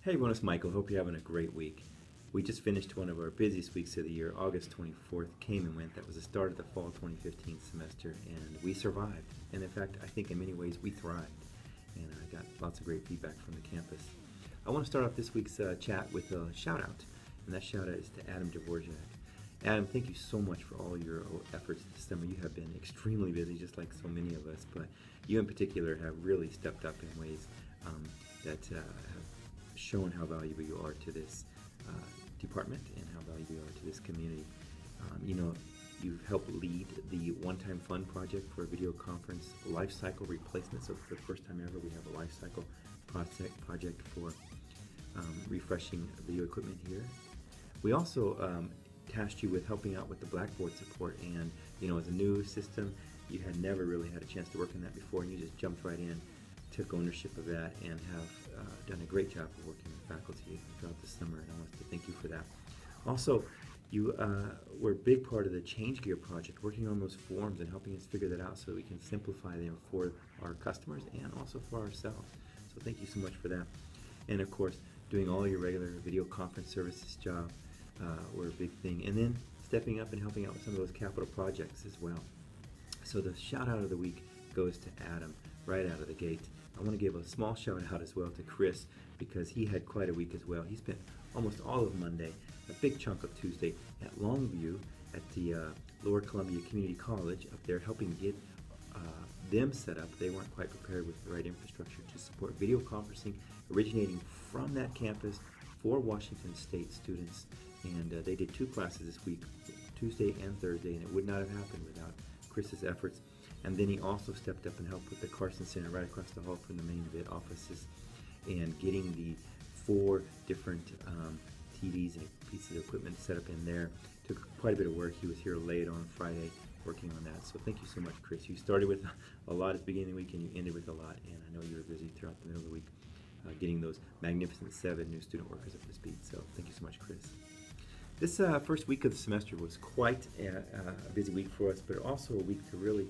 Hey everyone, it's Michael. Hope you're having a great week. We just finished one of our busiest weeks of the year. August 24th came and went. That was the start of the fall 2015 semester, and we survived. And in fact, I think in many ways we thrived. And I got lots of great feedback from the campus. I want to start off this week's chat with a shout out, and that shout out is to Adam Dvorak. Adam, thank you so much for all your efforts this summer. You have been extremely busy, just like so many of us, but you in particular have really stepped up in ways that have shown how valuable you are to this department and how valuable you are to this community. You've helped lead the One-Time Fund project for a video conference lifecycle replacement. So for the first time ever, we have a lifecycle project for refreshing video equipment here. We also tasked you with helping out with the Blackboard support, and as a new system, you had never really had a chance to work on that before, and you just jumped right in, took ownership of that, and have done a great job of working with faculty throughout the summer, and I want to thank you for that. Also, you were a big part of the Change Gear project, working on those forms and helping us figure that out so that we can simplify them for our customers and also for ourselves. So thank you so much for that. And of course, doing all your regular video conference services job were a big thing. And then stepping up and helping out with some of those capital projects as well. So the shout out of the week goes to Adam right out of the gate. I want to give a small shout out as well to Chris, because he had quite a week as well. He spent almost all of Monday, a big chunk of Tuesday at Longview at the Lower Columbia Community College up there, helping get them set up. They weren't quite prepared with the right infrastructure to support video conferencing originating from that campus for Washington State students. And they did 2 classes this week, Tuesday and Thursday, and it would not have happened without Chris's efforts. And then he also stepped up and helped with the Carson Center right across the hall from the main vid offices, and getting the 4 different TVs and pieces of equipment set up in there. Took quite a bit of work. He was here late on Friday working on that. So thank you so much, Chris. You started with a lot at the beginning of the week and you ended with a lot, and I know you were busy throughout the middle of the week getting those magnificent 7 new student workers up to speed. So thank you so much, Chris. This first week of the semester was quite a busy week for us, but also a week to really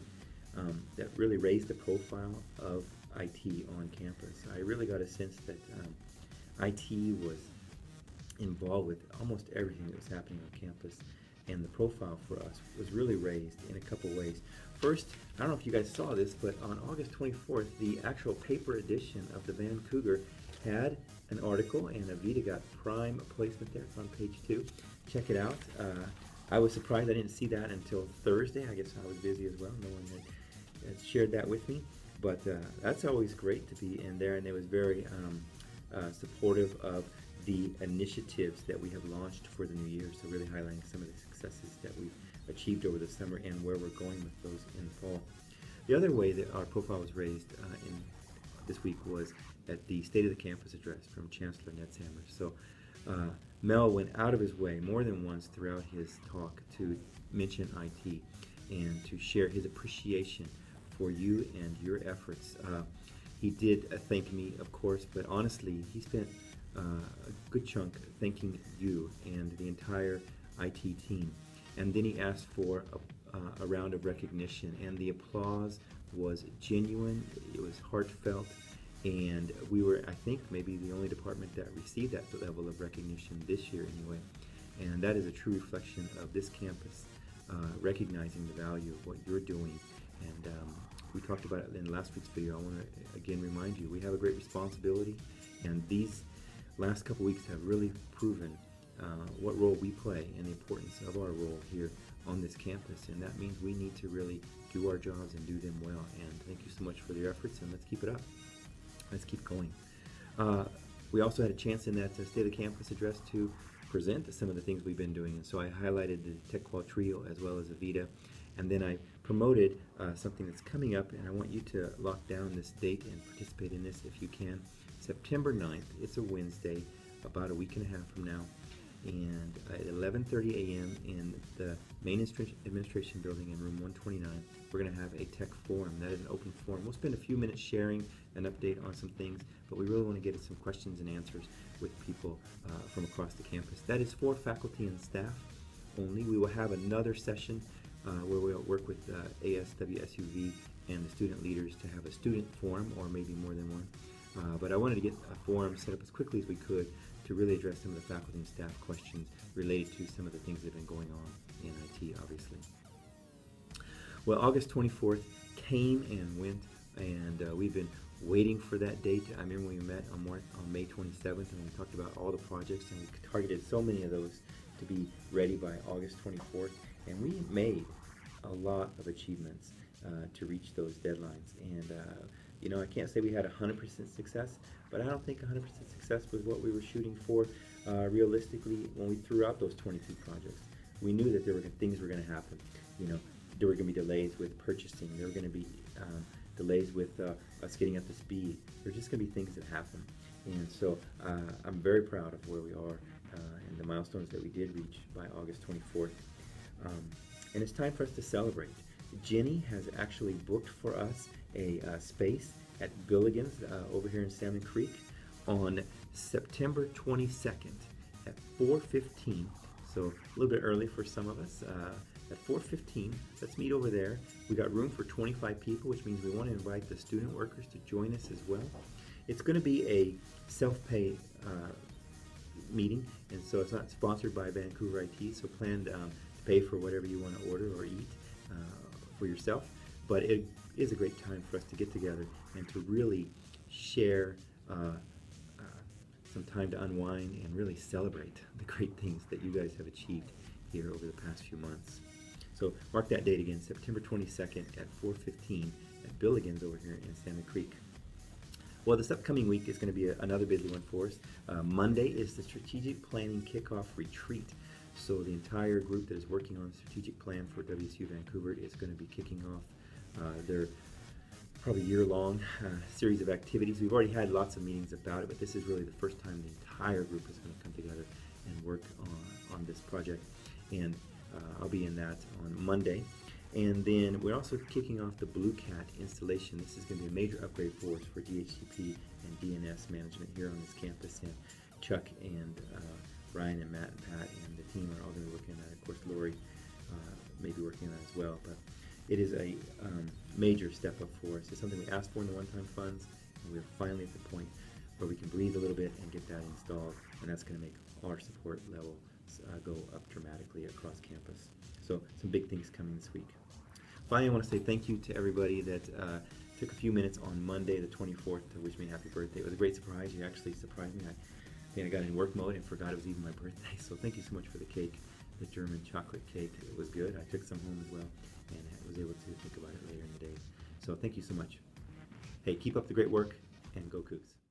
that really raised the profile of IT on campus. I really got a sense that IT was involved with almost everything that was happening on campus, and the profile for us was really raised in a couple ways. First, I don't know if you guys saw this, but on August 24th, the actual paper edition of the Van Cougar had an article, and Avita got prime placement there. It's on page 2. Check it out. I was surprised I didn't see that until Thursday. I guess I was busy as well. No one had shared that with me, but that's always great to be in there, and it was very supportive of the initiatives that we have launched for the new year, so really highlighting some of the successes that we've achieved over the summer and where we're going with those in the fall. The other way that our profile was raised in this week was at the State of the Campus address from Chancellor Netzhammer. So Mel went out of his way more than once throughout his talk to mention IT and to share his appreciation for you and your efforts. He did thank me, of course, but honestly, he spent a good chunk thanking you and the entire IT team. And then he asked for a round of recognition, and the applause was genuine, it was heartfelt, and we were, I think, maybe the only department that received that level of recognition this year anyway. And that is a true reflection of this campus, recognizing the value of what you're doing. And we talked about it in last week's video. I want to again remind you, we have a great responsibility, and these last couple weeks have really proven what role we play and the importance of our role here on this campus, and that means we need to really do our jobs and do them well. And thank you so much for your efforts, and let's keep it up. Let's keep going. We also had a chance in that State of the Campus address to present some of the things we've been doing, and so I highlighted the Tech Qual Trio as well as Avita, and then I promoted something that's coming up, and I want you to lock down this date and participate in this if you can. September 9th, it's a Wednesday, about a week and a half from now, and at 11:30 a.m. in the main administration building in room 129, we're going to have a tech forum. That is an open forum. We'll spend a few minutes sharing an update on some things, but we really want to get some questions and answers with people from across the campus. That is for faculty and staff only. We will have another session where we'll work with WSUV and the student leaders to have a student forum, or maybe more than one. But I wanted to get a forum set up as quickly as we could to really address some of the faculty and staff questions related to some of the things that have been going on in IT, obviously. Well, August 24th came and went, and we've been waiting for that date. I remember we met on May 27th, and we talked about all the projects, and we targeted so many of those to be ready by August 24th, and we made a lot of achievements to reach those deadlines. And you know, I can't say we had 100% success, but I don't think 100% success was what we were shooting for. Realistically, when we threw out those 22 projects, we knew that things were going to happen. You know, there were going to be delays with purchasing. There were going to be delays with us getting up to speed. There are just going to be things that happen. And so I'm very proud of where we are and the milestones that we did reach by August 24th. And it's time for us to celebrate. Jenny has actually booked for us a space at Billigan's over here in Salmon Creek on September 22nd at 4:15. So a little bit early for some of us. At 4:15, let's meet over there. We got room for 25 people, which means we want to invite the student workers to join us as well. It's going to be a self-pay meeting, and so it's not sponsored by Vancouver IT, so plan to pay for whatever you want to order or eat for yourself. But it is a great time for us to get together and to really share some time to unwind and really celebrate the great things that you guys have achieved here over the past few months. So mark that date again, September 22nd at 4:15 at Billigan's over here in Salmon Creek. Well, this upcoming week is going to be another busy one for us. Monday is the Strategic Planning Kickoff Retreat. So the entire group that is working on the strategic plan for WSU Vancouver is going to be kicking off their probably year-long series of activities. We've already had lots of meetings about it, but this is really the first time the entire group is going to come together and work on this project. And I'll be in that on Monday. And then we're also kicking off the Blue Cat installation. This is going to be a major upgrade for us for DHCP and DNS management here on this campus. And Chuck and Ryan and Matt and Pat and the team are all going to be working on that. Of course, Lori may be working on that as well. But it is a major step up for us. It's something we asked for in the one-time funds, and we're finally at the point where we can breathe a little bit and get that installed, and that's going to make our support level go up dramatically across campus. So some big things coming this week. Finally, I want to say thank you to everybody that took a few minutes on Monday the 24th to wish me a happy birthday. It was a great surprise. You actually surprised me. I think I got in work mode and forgot it was even my birthday. So thank you so much for the cake, the German chocolate cake. It was good. I took some home as well and was able to think about it later in the day. So thank you so much. Hey, keep up the great work and go Cougs.